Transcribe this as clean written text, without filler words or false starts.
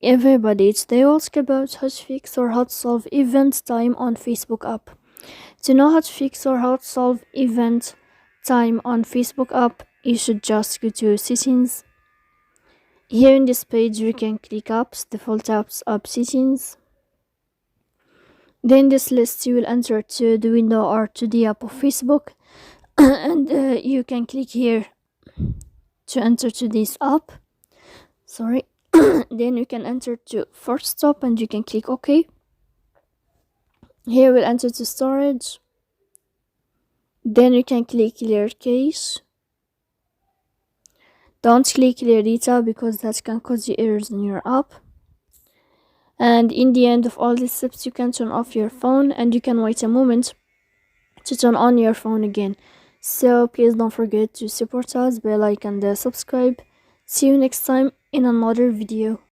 Everybody today will ask about how to fix or how to solve event time on Facebook app. To know how to fix or how to solve event time on Facebook app, you should just go to settings. Here in this page, we can click apps, default apps, app settings. Then this list you will enter to the window or to the app of Facebook and you can click here to enter to this app. Then you can enter to first stop and you can click OK. Here we'll enter to storage. Then you can click clear cache. Don't click clear data because that can cause you errors in your app. And in the end of all these steps, you can turn off your phone and you can wait a moment to turn on your phone again. So please don't forget to support us by like and subscribe. See you next time in another video.